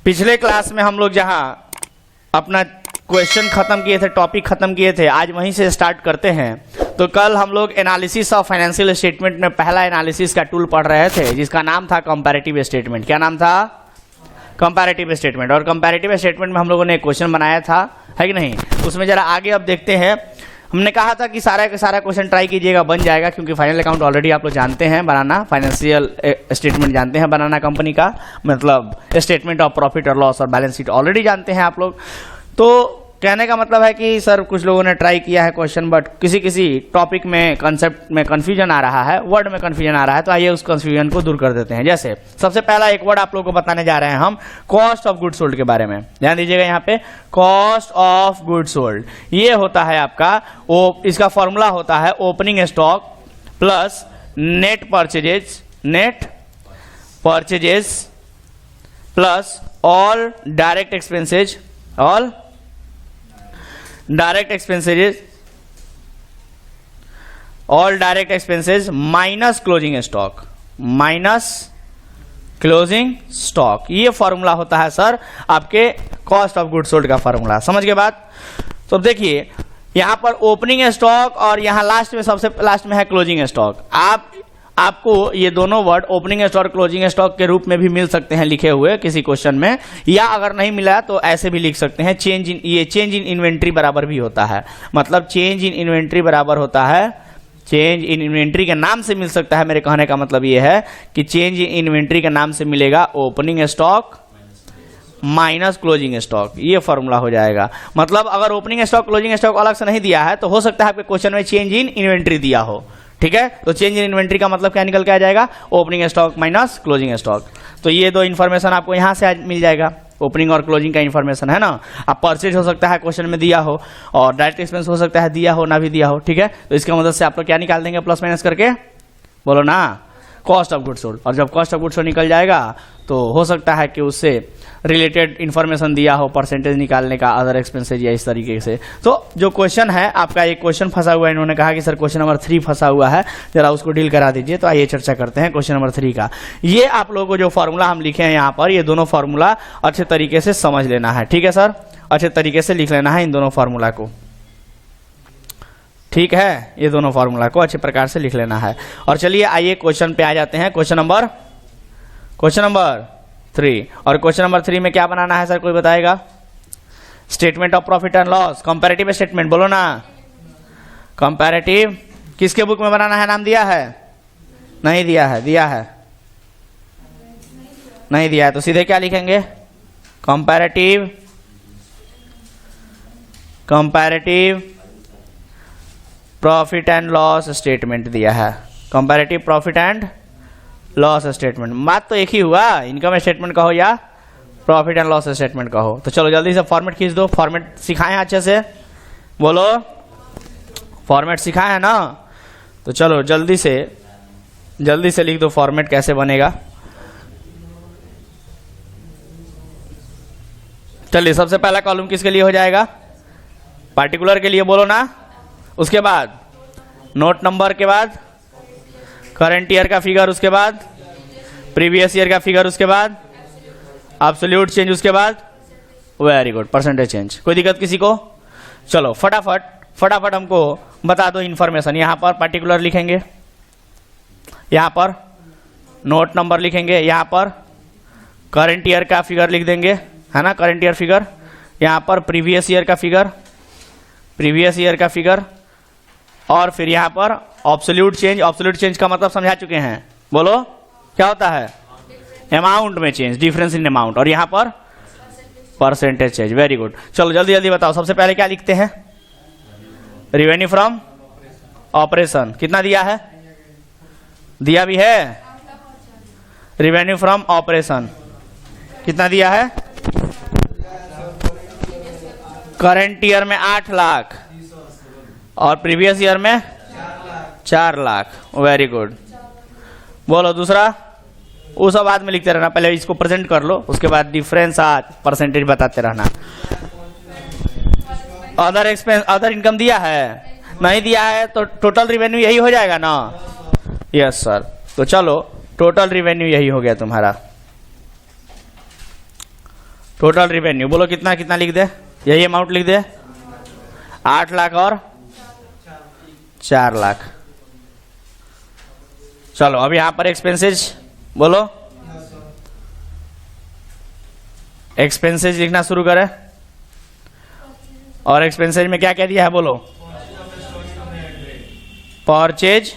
पिछले क्लास में हम लोग जहां अपना क्वेश्चन खत्म किए थे, टॉपिक खत्म किए थे, आज वहीं से स्टार्ट करते हैं। तो कल हम लोग एनालिसिस ऑफ फाइनेंशियल स्टेटमेंट में पहला एनालिसिस का टूल पढ़ रहे थे जिसका नाम था कंपैरेटिव स्टेटमेंट। क्या नाम था? Comparative statement. और कंपैरेटिव स्टेटमेंट में हम लोगों ने एक क्वेश्चन बनाया था, है कि नहीं? उसमें जरा आगे अब देखते हैं। हमने कहा था कि सारा का सारा क्वेश्चन ट्राई कीजिएगा, बन जाएगा, क्योंकि फाइनल अकाउंट ऑलरेडी आप लोग जानते हैं बनाना, फाइनेंशियल स्टेटमेंट जानते हैं बनाना, कंपनी का मतलब स्टेटमेंट ऑफ प्रॉफिट और लॉस और बैलेंस शीट ऑलरेडी जानते हैं आप लोग। तो कहने का मतलब है कि सर कुछ लोगों ने ट्राई किया है क्वेश्चन, बट किसी किसी टॉपिक में कंसेप्ट में कंफ्यूजन आ रहा है, वर्ड में कंफ्यूजन आ रहा है, तो आइए उस कंफ्यूजन को दूर कर देते हैं। जैसे सबसे पहला एक वर्ड आप लोगों को बताने जा रहे हैं हम, कॉस्ट ऑफ गुड्स सोल्ड के बारे में। ध्यान दीजिएगा यहाँ पे, कॉस्ट ऑफ गुड्स सोल्ड ये होता है आपका, इसका फॉर्मूला होता है opening stock plus net purchases plus all direct expenses minus closing stock. ये फॉर्मूला होता है सर आपके कॉस्ट ऑफ गुड्स सोल्ड का फॉर्मूला। समझ के बाद तो देखिए यहां पर ओपनिंग स्टॉक और यहां लास्ट में, सबसे लास्ट में है क्लोजिंग स्टॉक। आपको ये दोनों word opening stock closing stock के रूप में भी मिल सकते हैं लिखे हुए किसी क्वेश्चन में, या अगर नहीं मिला तो ऐसे भी लिख सकते हैं। चेंज इन इन्वेंट्री बराबर भी होता है, मतलब चेंज इन इन्वेंट्री बराबर होता है, चेंज इन इन्वेंट्री के नाम से मिल सकता है। मेरे कहने का मतलब ये है कि चेंज इन इन्वेंट्री के नाम से मिलेगा opening stock minus closing stock, ये फॉर्मूला हो जाएगा। मतलब अगर ओपनिंग स्टॉक क्लोजिंग स्टॉक अलग से नहीं दिया है तो हो सकता है आपके क्वेश्चन में चेंज इन इन्वेंट्री दिया हो, ठीक है? तो चेंज इन इन्वेंट्री का मतलब क्या निकल के आ जाएगा? Opening stock minus closing stock. तो ये दो इन्फॉर्मेशन आपको यहां से आज मिल जाएगा, ओपनिंग और क्लोजिंग का इन्फॉर्मेशन, है ना। अब परचेज हो सकता है क्वेश्चन में दिया हो, और डायरेक्ट एक्सपेंस हो सकता है दिया हो ना भी दिया हो, ठीक है? तो इसका मदद से आप लोग क्या निकाल देंगे प्लस माइनस करके? बोलो ना, कॉस्ट ऑफ गुड्स सोल्ड। और जब कॉस्ट ऑफ गुड्स सोल्ड निकल जाएगा तो हो सकता है कि उससे रिलेटेड इन्फॉर्मेशन दिया हो, परसेंटेज निकालने का, अदर एक्सपेंसेज या इस तरीके से। तो जो क्वेश्चन है आपका, एक क्वेश्चन फंसा हुआ है, इन्होंने कहा कि सर क्वेश्चन नंबर 3 फंसा हुआ है, जरा उसको डील करा दीजिए। तो आइए चर्चा करते हैं क्वेश्चन नंबर 3 का। ये आप लोगों को जो फॉर्मूला हम लिखे हैं यहाँ पर, ये दोनों फॉर्मूला अच्छे तरीके से समझ लेना है, ठीक है सर? अच्छे तरीके से लिख लेना है इन दोनों फॉर्मूला को, ठीक है? ये दोनों फॉर्मूला को अच्छे प्रकार से लिख लेना है। और चलिए आइए क्वेश्चन पे आ जाते हैं। Question number 3। और क्वेश्चन नंबर 3 में क्या बनाना है सर, कोई बताएगा? Statement of profit and loss, comparative statement, बोलो ना। कंपैरेटिव किसके बुक में बनाना है? नाम दिया है? नहीं दिया है? दिया है? नहीं दिया है तो सीधे क्या लिखेंगे? Comparative profit and loss statement दिया है। Comparative profit and loss statement, बात तो एक ही हुआ, इनकम स्टेटमेंट कहो या प्रॉफिट एंड लॉस स्टेटमेंट कहो। तो चलो जल्दी से फॉर्मेट खींच दो। फॉर्मेट सिखाए अच्छे से, बोलो फॉर्मेट सिखाए है ना? तो चलो जल्दी से लिख दो फॉर्मेट कैसे बनेगा। चलिए सबसे पहला कॉलम किसके लिए हो जाएगा? पार्टिकुलर के लिए, बोलो ना। उसके बाद नोट नंबर के बाद करंट ईयर का फिगर, उसके बाद प्रीवियस ईयर का फिगर, उसके बाद एब्सोल्यूट चेंज, उसके बाद वेरी गुड परसेंटेज चेंज। कोई दिक्कत किसी को? चलो फटाफट हमको बता दो इन्फॉर्मेशन। यहां पर पार्टिकुलर लिखेंगे, यहां पर नोट नंबर लिखेंगे, यहां पर करंट ईयर का फिगर लिख देंगे, है ना, करंट ईयर फिगर। यहां पर प्रीवियस ईयर का फिगर, और फिर यहां पर एब्सोल्यूट चेंज का मतलब समझा चुके हैं, बोलो क्या होता है? अमाउंट में चेंज, डिफरेंस इन अमाउंट। और यहां पर परसेंटेज चेंज। Very good. चलो जल्दी बताओ, सबसे पहले क्या लिखते हैं? Revenue from operation. कितना दिया है? दिया भी है। रेवेन्यू फ्रॉम ऑपरेशन कितना दिया है? करंट ईयर में 8 लाख और प्रीवियस ईयर में 4 लाख। Very good. बोलो दूसरा। वो सब बाद में लिखते रहना, पहले इसको प्रेजेंट कर लो, उसके बाद डिफरेंस परसेंटेज बताते रहना। अदर एक्सपेंस, अदर इनकम दिया है? नहीं दिया है तो टोटल रिवेन्यू यही हो जाएगा ना? Yes sir. तो चलो टोटल रिवेन्यू यही हो गया तुम्हारा। टोटल रिवेन्यू बोलो कितना कितना लिख दे, यही अमाउंट लिख दे, 8 लाख और 4 लाख। चलो अब यहां पर एक्सपेंसेज बोलो, एक्सपेंसेज लिखना शुरू करें। और एक्सपेंसेज में क्या क्या दिया है बोलो, purchase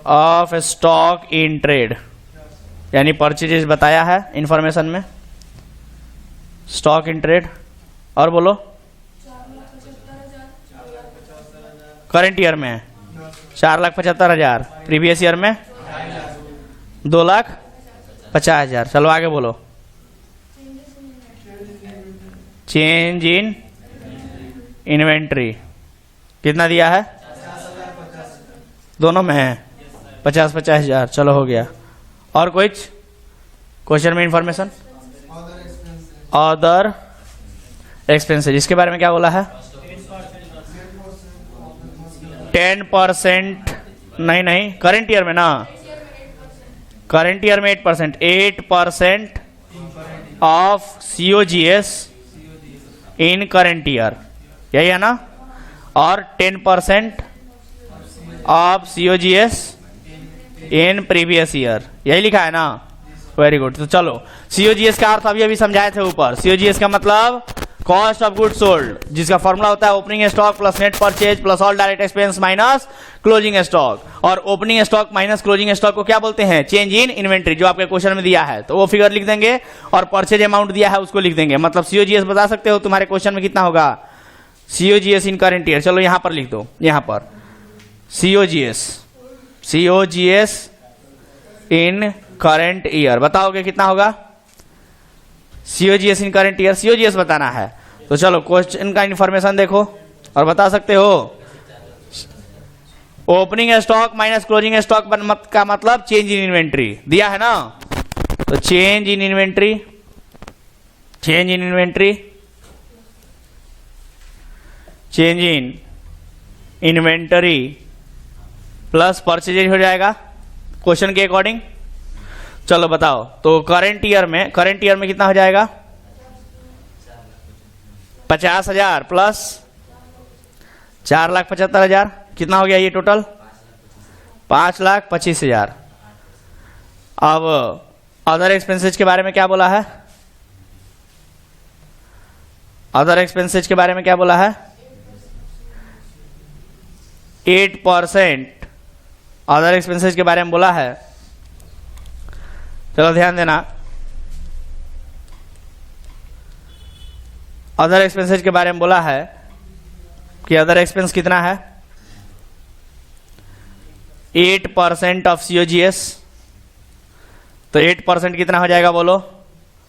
of stock in trade, यानी परचेजेस बताया है इंफॉर्मेशन में, स्टॉक इन ट्रेड। और बोलो करंट ईयर में 4,75,000, प्रीवियस ईयर में 2,50,000। चलो आगे बोलो, चेंज इन इन्वेंट्री कितना दिया है, दोनों में है 50,000। चलो हो गया। और कुछ क्वेश्चन में इंफॉर्मेशन, अदर एक्सपेंसेस, इसके बारे में क्या बोला है, 10%, नहीं करंट ईयर में ना, करंट ईयर में 8% of COGS in current year, यही है ना। और 10% of COGS in previous year, यही लिखा है ना। Very good. तो चलो COGS का अर्थ अभी समझाए थे ऊपर। COGS का मतलब कॉस्ट ऑफ गुड सोल्ड, जिसका फॉर्मूला होता है opening stock plus net purchase plus all direct expense minus closing stock. और opening stock minus closing stock को क्या बोलते हैं, चेंज इन इन्वेंट्री, जो आपके क्वेश्चन में दिया है। तो वो फिगर लिख देंगे और परचेज अमाउंट दिया है उसको लिख देंगे। मतलब COGS बता सकते हो तुम्हारे क्वेश्चन में कितना होगा, COGS इन करंट ईयर। चलो यहां पर लिख दो, यहां पर COGS इन करंट ईयर बताओगे कितना होगा, COGS इन करंट ईयर, COGS बताना है। तो चलो क्वेश्चन का इंफॉर्मेशन देखो और बता सकते हो। Opening stock minus closing stock का मतलब चेंज इन इन्वेंट्री दिया है ना। तो change in inventory, change in inventory, change in inventory plus purchase हो जाएगा क्वेश्चन के अकॉर्डिंग। चलो बताओ, तो करंट ईयर में कितना हो जाएगा, 50,000 प्लस 4,75,000, कितना हो गया ये टोटल, 5,25,000। अब अदर एक्सपेंसेज के बारे में क्या बोला है, अदर एक्सपेंसेज के बारे में क्या बोला है, 8% अदर एक्सपेंसेज के बारे में बोला है। चलो ध्यान देना, अदर एक्सपेंसेज के बारे में बोला है कि अदर एक्सपेंस कितना है, 8% ऑफ COGS। तो 8% कितना हो जाएगा बोलो,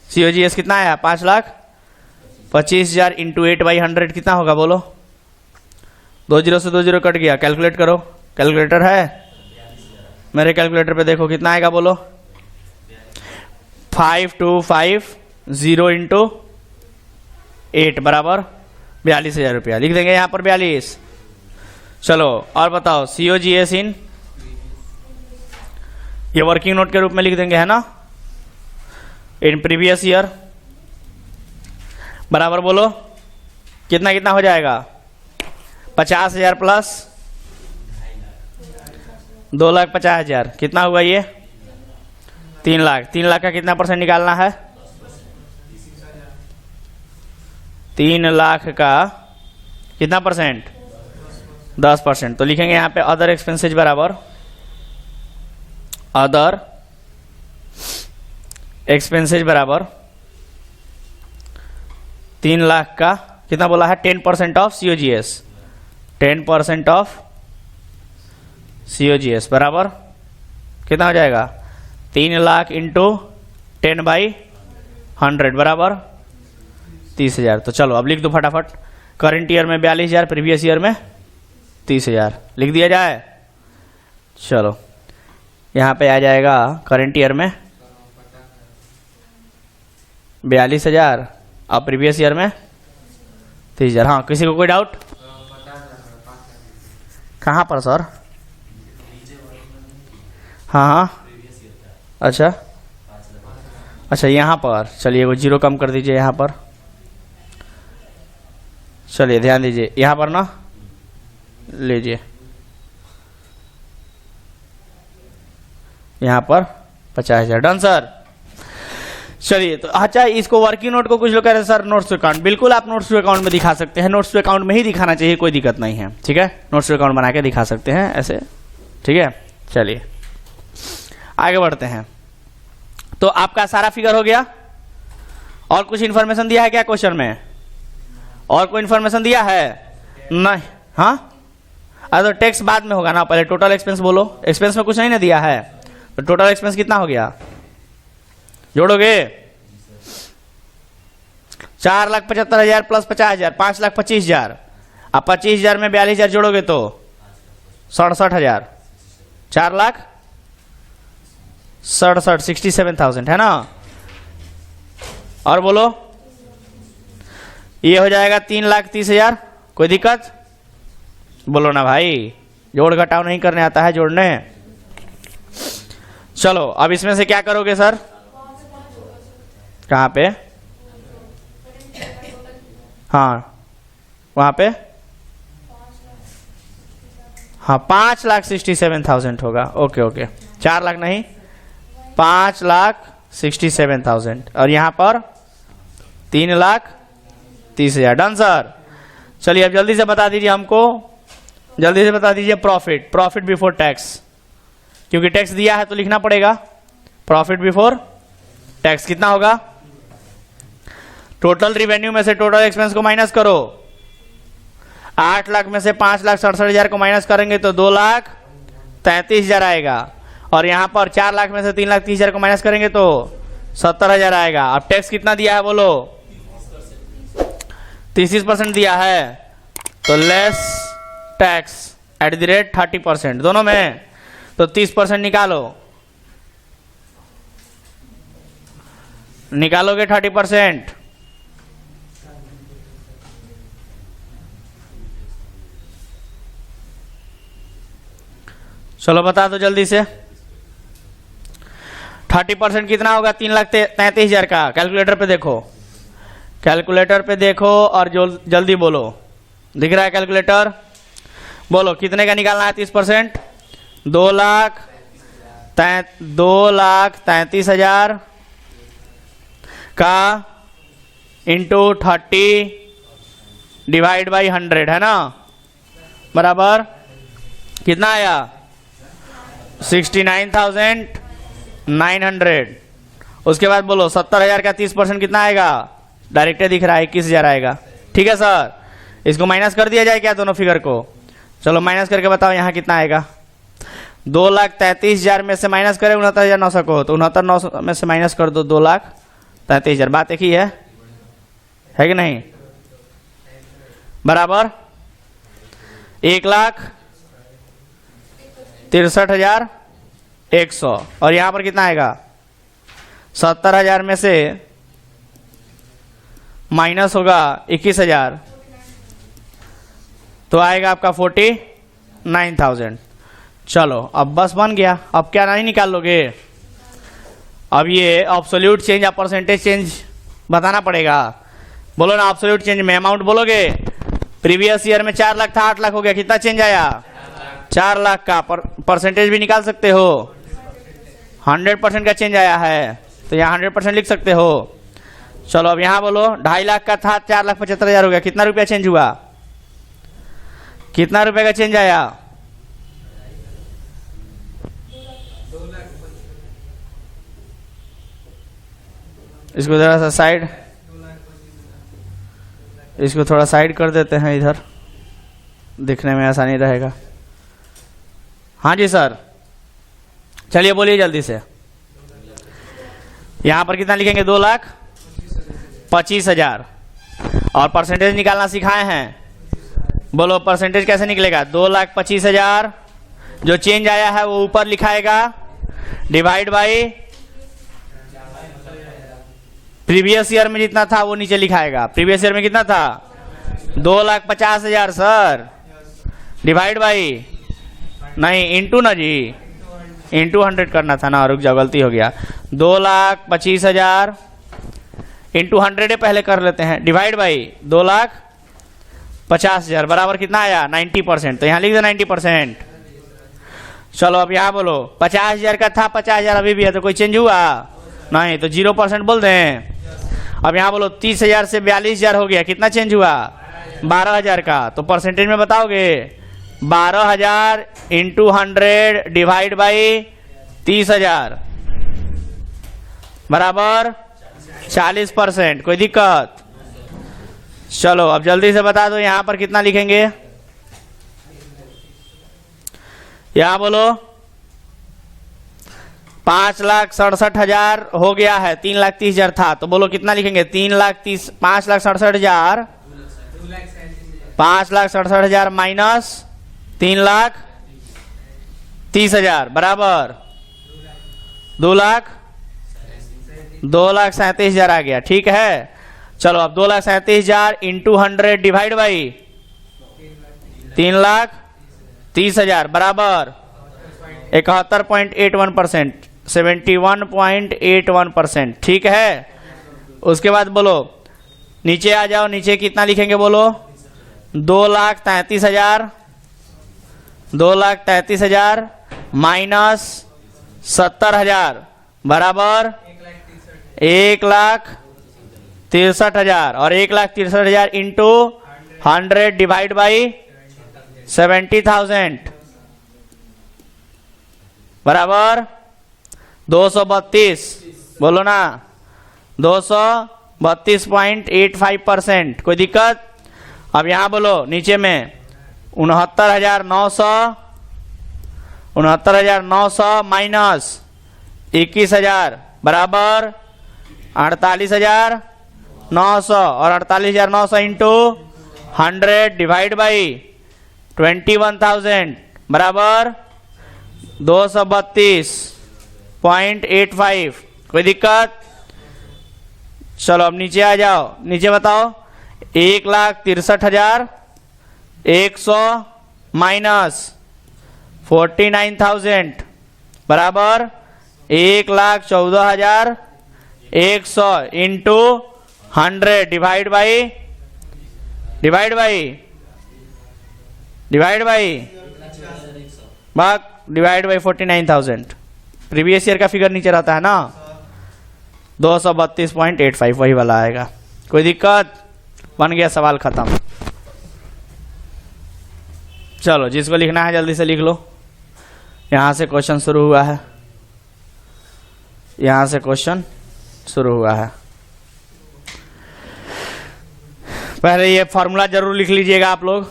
COGS कितना आया, 5,25,000 इंटू 8/100 कितना होगा बोलो, 2 0 से 2 0 कट गया, कैलकुलेट करो। कैलकुलेटर है मेरे, कैलकुलेटर पे देखो कितना आएगा बोलो, 5,250 इंटू 8 बराबर 42,000 रुपया। लिख देंगे यहां पर 42। चलो और बताओ, COGS इन, ये वर्किंग नोट के रूप में लिख देंगे है ना, इन प्रीवियस ईयर बराबर बोलो कितना कितना हो जाएगा, 50,000 प्लस 2,50,000 कितना हुआ ये, 3 लाख। 3 लाख का कितना परसेंट निकालना है, 3 लाख का कितना परसेंट, 10%। तो लिखेंगे यहां पे अदर एक्सपेंसेज बराबर, अदर एक्सपेंसेज बराबर 3 लाख का कितना बोला है, 10% ऑफ COGS, 10% ऑफ COGS बराबर कितना हो जाएगा, 3 लाख इंटू 10/100 बराबर 30,000। तो चलो अब लिख दो फटाफट, करंट ईयर में 42,000, प्रीवियस ईयर में 30,000 लिख दिया जाए। चलो यहां पे आ जाएगा करंट ईयर में 42,000 और प्रीवियस ईयर में 30,000। हाँ किसी को कोई डाउट, कहां पर सर, हाँ अच्छा अच्छा यहाँ पर चलिए वो 0 कम कर दीजिए यहाँ पर, चलिए ध्यान दीजिए यहाँ पर ना लीजिए, यहाँ पर 50,000 डन सर। चलिए तो अच्छा इसको वर्किंग नोट को कुछ लोग कह रहे हैं सर नोट्स टू अकाउंट, बिल्कुल आप नोट्स टू अकाउंट में दिखा सकते हैं, नोट्स टू अकाउंट में ही दिखाना चाहिए, कोई दिक्कत नहीं है, ठीक है, नोट्स टू अकाउंट बना के दिखा सकते हैं ऐसे, ठीक है। चलिए आगे बढ़ते हैं। तो आपका सारा फिगर हो गया, और कुछ इंफॉर्मेशन दिया है क्या क्वेश्चन में? और कोई इंफॉर्मेशन दिया है? नहीं। हाँ अरे तो टैक्स बाद में होगा ना, पहले टोटल एक्सपेंस बोलो, एक्सपेंस में कुछ नहीं ना दिया है, तो टोटल एक्सपेंस कितना हो गया जोड़ोगे? 4,75,000 प्लस 50,000 5,25,000, अब 25,000 में 42,000 जोड़ोगे तो 67,000, 4,67,000 67,000 है ना। और बोलो ये हो जाएगा 3,30,000, कोई दिक्कत? बोलो ना भाई, जोड़ घटाव नहीं करने आता है जोड़ने। चलो अब इसमें से क्या करोगे सर? कहाँ पे? हाँ वहां पे, हाँ 5,67,000 होगा, ओके ओके, 4 लाख नहीं 5,67,000, और यहां पर 3,30,000 डन सर। चलिए अब जल्दी से बता दीजिए हमको, जल्दी से बता दीजिए प्रॉफिट, प्रॉफिट बिफोर टैक्स, क्योंकि टैक्स दिया है तो लिखना पड़ेगा। प्रॉफिट बिफोर टैक्स कितना होगा? टोटल रिवेन्यू में से टोटल एक्सपेंस को माइनस करो, 8 लाख में से 5,67,000 को माइनस करेंगे तो 2,33,000 आएगा, और यहां पर 4 लाख में से 3,30,000 को माइनस करेंगे तो 70,000 आएगा। अब टैक्स कितना दिया है बोलो? 30% दिया है, तो less tax at the rate 30%, दोनों में, तो 30% निकालो, निकालोगे 30%, चलो बता दो जल्दी से। 30% कितना होगा? 3,33,000 का। कैलकुलेटर पे देखो, कैलकुलेटर पे देखो और जो जल्दी बोलो, दिख रहा है कैलकुलेटर? बोलो कितने का निकालना है 30%? 2,33,000 का इंटू 30 डिवाइड बाई 100 है ना, बराबर कितना आया? 69,900। उसके बाद बोलो 70,000 का 30% कितना आएगा? डायरेक्ट दिख रहा है 21,000 आएगा, ठीक है सर। इसको माइनस कर दिया जाए क्या दोनों फिगर को? चलो माइनस करके बताओ यहाँ कितना आएगा। 2,33,000 में से माइनस करें 69,900 को, तो 69,900 में से माइनस कर दो 2,33,000, बात एक ही है कि नहीं? बराबर 1,63,100, और यहां पर कितना आएगा? 70,000 में से माइनस होगा 21,000, तो आएगा आपका 49,000। चलो अब बस बन गया, अब क्या नहीं निकाल लोगे? अब ये एब्सोल्यूट चेंज या परसेंटेज चेंज बताना पड़ेगा। बोलो ना एब्सोल्यूट चेंज में अमाउंट बोलोगे। प्रीवियस ईयर में 4 लाख था, 8 लाख हो गया, कितना चेंज आया? 4 लाख का। परसेंटेज भी निकाल सकते हो, 100% का चेंज आया है, तो यहाँ 100% लिख सकते हो। चलो अब यहाँ बोलो 2.5 लाख का था, 4,75,000 हो गया, कितना रुपया चेंज हुआ? कितना रुपए का चेंज आया? इसको जरा सा साइड, इसको थोड़ा साइड कर देते हैं, इधर दिखने में आसानी रहेगा। हाँ जी सर, चलिए बोलिए जल्दी से। यहां पर कितना लिखेंगे? 2,25,000, और परसेंटेज निकालना सिखाए हैं। बोलो परसेंटेज कैसे निकलेगा? 2,25,000 जो चेंज आया है वो ऊपर लिखाएगा, डिवाइड बाई प्रीवियस ईयर में जितना था वो नीचे लिखाएगा। प्रीवियस ईयर में कितना था? 2,50,000 सर, डिवाइड बाई नहीं इंटू ना जी, इंटू 100 करना था ना, रुक जाओ गलती हो गया। 2,25,000 इंटू 100 पहले कर लेते हैं, डिवाइड बाई 2,50,000 बराबर कितना आया 90%। तो यहाँ लिख दो 90%। चलो अब यहाँ बोलो 50,000 का था, 50,000 अभी भी है, तो कोई चेंज हुआ नहीं, तो 0% बोल दें। अब यहाँ बोलो 30,000 से 42,000 हो गया, कितना चेंज हुआ 12,000 का, तो परसेंटेज में बताओगे 12,000 इंटू 100 डिवाइड बाई 30,000 बराबर 40%। कोई दिक्कत? चलो अब जल्दी से बता दो यहाँ पर कितना लिखेंगे। यहाँ बोलो 5,67,000 हो गया है, 3,30,000 था, तो बोलो कितना लिखेंगे 5,67,000 5,67,000 माइनस 3,30,000 बराबर 2,37,000 आ गया। ठीक है, चलो अब 2,37,000 इंटू 100 डिवाइड बाई 3,30,000 बराबर 71.81%, 71.81%। ठीक है, उसके बाद बोलो नीचे आ जाओ, नीचे कितना लिखेंगे बोलो 2,33,000 माइनस 70,000 बराबर 1,63,000 और 1,63,000 इंटू 100 डिवाइड बाई 70,000 बराबर 232। बोलो ना 232.85%। कोई दिक्कत? अब यहां बोलो नीचे में 69,900 माइनस 21,000 बराबर 48,900 और 48,900 इंटू 100 डिवाइड बाई 21,000 बराबर 232.85। कोई दिक्कत? चलो अब नीचे आ जाओ, नीचे बताओ 1,63,100 माइनस 49,000 बराबर 1,14,100 into 100 divide by 49,000। Previous year का फिगर नीचे रहता है ना, 232.85 वही वाला आएगा। कोई दिक्कत? बन गया, सवाल खत्म। चलो जिसको लिखना है जल्दी से लिख लो। यहां से क्वेश्चन शुरू हुआ है, यहां से क्वेश्चन शुरू हुआ है। पहले ये फॉर्मूला जरूर लिख लीजिएगा आप लोग,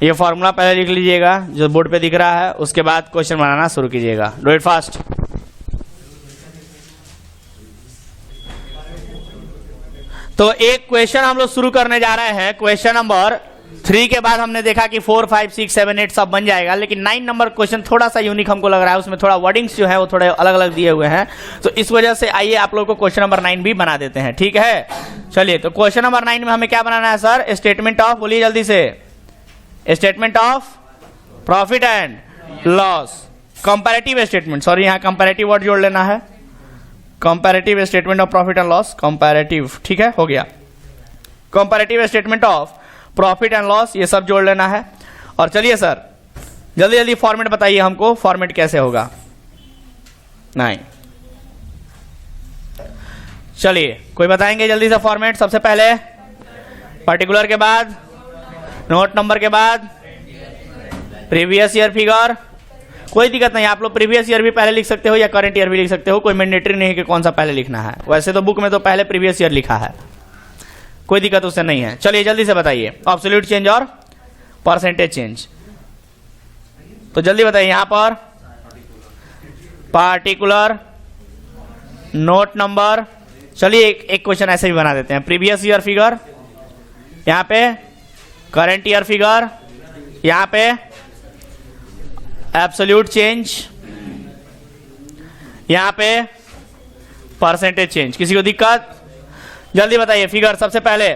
ये फॉर्मूला पहले लिख लीजिएगा जो बोर्ड पे दिख रहा है, उसके बाद क्वेश्चन बनाना शुरू कीजिएगा। Do it fast. तो एक क्वेश्चन हम लोग शुरू करने जा रहे हैं। क्वेश्चन नंबर 3 के बाद हमने देखा कि 4, 5, 6, 7, 8 सब बन जाएगा, लेकिन 9 नंबर क्वेश्चन थोड़ा सा यूनिक हमको लग रहा है, उसमें थोड़ा वर्डिंग्स जो है वो थोड़े अलग अलग दिए हुए हैं, तो इस वजह से आइए आप लोग को क्वेश्चन नंबर 9 भी बना देते हैं। ठीक है, चलिए तो क्वेश्चन नंबर 9 में हमें क्या बनाना है सर? स्टेटमेंट ऑफ, बोलिए जल्दी से, statement of profit and loss, comparative statement, sorry यहाँ कंपैरेटिव वर्ड जोड़ लेना है, comparative statement of profit and loss, comparative. ठीक है, हो गया, comparative statement of profit and loss, ये सब जोड़ लेना है। और चलिए सर जल्दी जल्दी फॉर्मेट बताइए हमको, फॉर्मेट कैसे होगा? नहीं, चलिए कोई बताएंगे जल्दी से फॉर्मेट? सबसे पहले पर्टिकुलर के बाद नोट नंबर के बाद प्रीवियस ईयर फिगर। कोई दिक्कत नहीं, आप लोग प्रीवियस ईयर भी पहले लिख सकते हो या करंट ईयर भी लिख सकते हो, कोई मैंडेटरी नहीं है कि कौन सा पहले लिखना है। वैसे तो बुक में तो पहले प्रीवियस ईयर लिखा है, कोई दिक्कत उससे नहीं है। चलिए जल्दी से बताइए, एब्सोल्यूट चेंज और परसेंटेज चेंज। तो जल्दी बताइए यहां पर पार्टिकुलर, नोट नंबर। चलिए एक क्वेश्चन ऐसे भी बना देते हैं, प्रीवियस ईयर फिगर, यहां पे करंट ईयर फिगर, यहां पे एब्सोल्यूट चेंज, यहां पे परसेंटेज चेंज। किसी को दिक्कत? जल्दी बताइए फिगर। सबसे पहले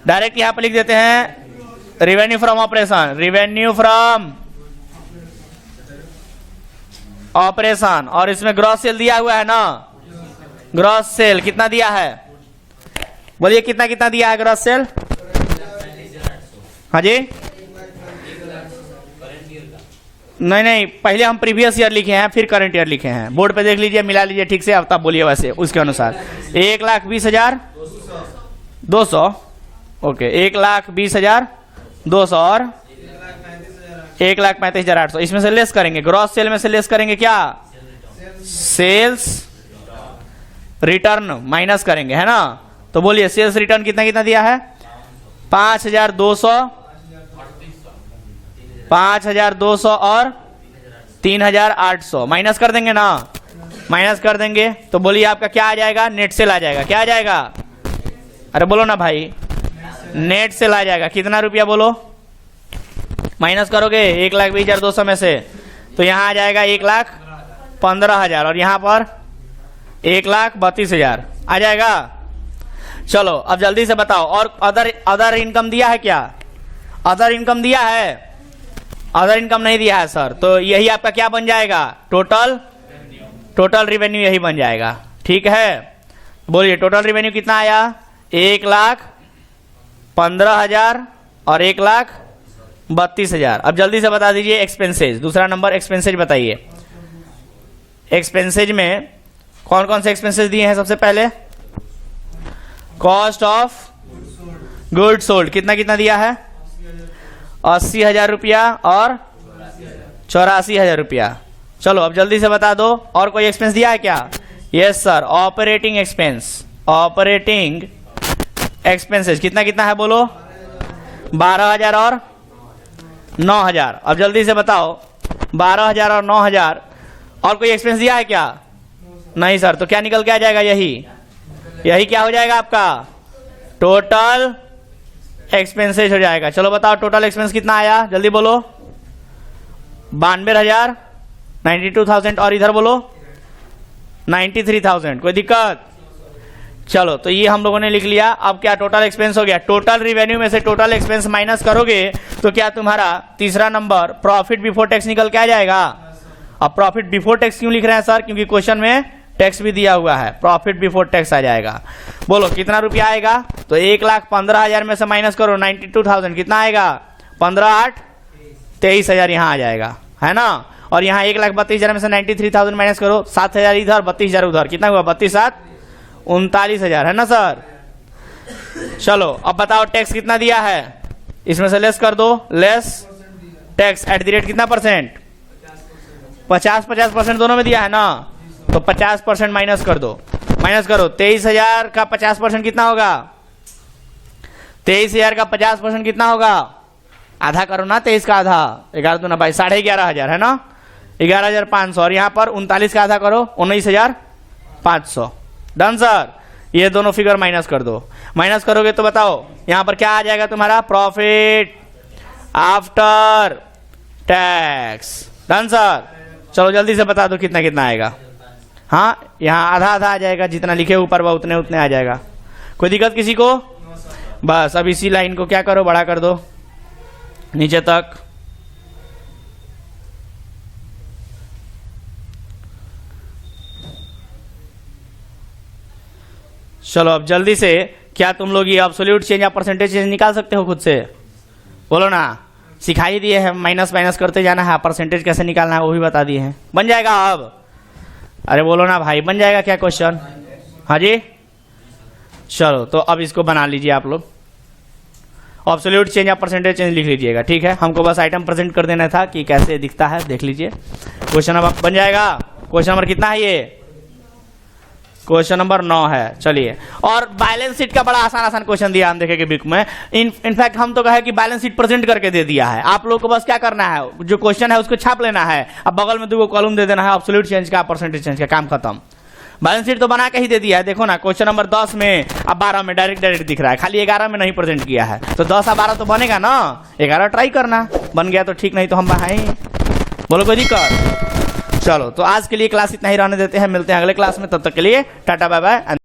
डायरेक्ट यहां पे लिख देते हैं revenue from operation, revenue from operation, और इसमें ग्रॉस सेल दिया हुआ है ना, ग्रॉस सेल कितना दिया है, बोलिए कितना कितना दिया है ग्रॉस सेल? हाँ जी, नहीं, पहले हम प्रीवियस ईयर लिखे हैं फिर करंट ईयर लिखे हैं, बोर्ड पे देख लीजिए, मिला लीजिए ठीक से, अब तब बोलिए वैसे उसके अनुसार। 1,20,200, ओके, 1,20,200 और 1,35,800, इसमें से लेस करेंगे, ग्रॉस सेल में से लेस करेंगे क्या, सेल्स रिटर्न माइनस करेंगे, है ना। तो बोलिए सेल्स रिटर्न कितना कितना दिया है, 5,200, 5,200 और 3,800, माइनस कर देंगे ना, माइनस कर देंगे तो बोलिए आपका क्या आ जाएगा, नेट सेल आ जाएगा। क्या आ जाएगा, अरे बोलो ना भाई, नेट सेल आ जाएगा। कितना रुपया बोलो, माइनस करोगे 1,20,200 में से, तो यहाँ आ जाएगा 1,15,000 और यहाँ पर 1,32,000 आ जाएगा। चलो अब जल्दी से बताओ, और अदर इनकम दिया है क्या, अदर इनकम दिया है, अदर इनकम नहीं दिया है सर, तो यही आपका क्या बन जाएगा, टोटल रिवेन्यू यही बन जाएगा। ठीक है, बोलिए टोटल रिवेन्यू कितना आया, 1,15,000 और 1,32,000। अब जल्दी से बता दीजिए एक्सपेंसेज, दूसरा नंबर एक्सपेंसेज बताइए। एक्सपेंसेज में कौन कौन से एक्सपेंसेज दिए हैं, सबसे पहले कॉस्ट ऑफ गुड सोल्ड कितना कितना दिया है, 80,000 रुपया और 84,000 रुपया। चलो अब जल्दी से बता दो, और कोई एक्सपेंस दिया है क्या? Yes sir, operating expense, operating expenses कितना कितना है बोलो, 12,000 और 9,000। अब जल्दी से बताओ 12,000 और 9,000, और कोई एक्सपेंस दिया है क्या? नहीं सर, तो क्या निकल के आ जाएगा, यही क्या हो जाएगा आपका टोटल एक्सपेंसेस हो जाएगा। चलो बताओ टोटल एक्सपेंस कितना आया, जल्दी बोलो, 92,000, 92,000 और इधर बोलो 93,000। कोई दिक्कत? चलो तो ये हम लोगों ने लिख लिया। अब क्या टोटल एक्सपेंस हो गया, टोटल रिवेन्यू में से टोटल एक्सपेंस माइनस करोगे तो क्या तुम्हारा तीसरा नंबर प्रॉफिट बिफोर टैक्स निकल के आ जाएगा। अब प्रॉफिट बिफोर टैक्स क्यों लिख रहे हैं सर, क्योंकि क्वेश्चन में टैक्स भी दिया हुआ है, प्रॉफिट बिफोर टैक्स आ जाएगा। बोलो कितना रुपया आएगा, तो 1,15,000 में से माइनस करो 92,000, कितना आएगा 15,8 23,000 यहाँ आ जाएगा, है ना। और यहाँ 1,32,000 में से 93,000 माइनस करो, 7,000 इधर 32,000 उधर, कितना हुआ 32,7 39,000, है ना सर। चलो अब बताओ टैक्स कितना दिया है, इसमें से लेस कर दो, less tax at the rate कितना परसेंट, 50% दोनों में दिया है ना, तो 50% माइनस कर दो, माइनस करो 23,000 का 50% कितना होगा, 23,000 का 50% कितना होगा, आधा करो ना, 23 का आधा 11 दूना भाई 11,500 है ना, 11,500 और यहाँ पर 39 का आधा करो 19,500। डन सर, ये दोनों फिगर माइनस कर दो, माइनस करोगे तो बताओ यहाँ पर क्या आ जाएगा तुम्हारा profit after tax. Done sir, चलो जल्दी से बता दो कितना कितना आएगा। हाँ यहाँ आधा आधा आ जाएगा, जितना लिखे ऊपर वह उतने उतने आ जाएगा। कोई दिक्कत किसी को? बस अब इसी लाइन को क्या करो, बड़ा कर दो नीचे तक। चलो अब जल्दी से, क्या तुम लोग ये एब्सोल्यूट चेंज या परसेंटेज चेंज निकाल सकते हो खुद से? बोलो ना, सिखाई दिए हैं, माइनस माइनस करते जाना है, परसेंटेज कैसे निकालना है वो भी बता दिए हैं। बन जाएगा अब? अरे बोलो ना भाई, बन जाएगा क्या क्वेश्चन? हाँ जी, चलो तो अब इसको बना लीजिए आप लोग, एब्सोल्यूट चेंज या परसेंटेज चेंज लिख लीजिएगा। ठीक है, हमको बस आइटम प्रेजेंट कर देना था कि कैसे दिखता है, देख लीजिए। क्वेश्चन नंबर बन जाएगा, क्वेश्चन नंबर कितना है ये, क्वेश्चन नंबर 9 है। चलिए, और बैलेंस शीट का बड़ा आसान क्वेश्चन दिया हम देखेंगे बुक में। इनफैक्ट हम तो कहे कि बैलेंस शीट प्रेजेंट करके दे दिया है, आप लोग को बस क्या करना है, जो क्वेश्चन है उसको छाप लेना है, अब बगल में 2 कॉलम दे देना है, एब्सोल्यूट चेंज का परसेंटेज चेंज का, काम खत्म। बैलेंस शीट तो बना के ही दे दिया है, देखो ना क्वेश्चन नंबर 10 में, अब 12 में डायरेक्ट दिख रहा है, खाली 11 में नहीं प्रेजेंट किया है, तो 10 और 12 तो बनेगा ना, 11 ट्राई करना, बन गया तो ठीक, नहीं तो हम बढ़ाएं। बोलो कोई दिक्कत? चलो तो आज के लिए क्लास इतना ही रहने देते हैं, मिलते हैं अगले क्लास में, तब तक के लिए टाटा बाय बाय।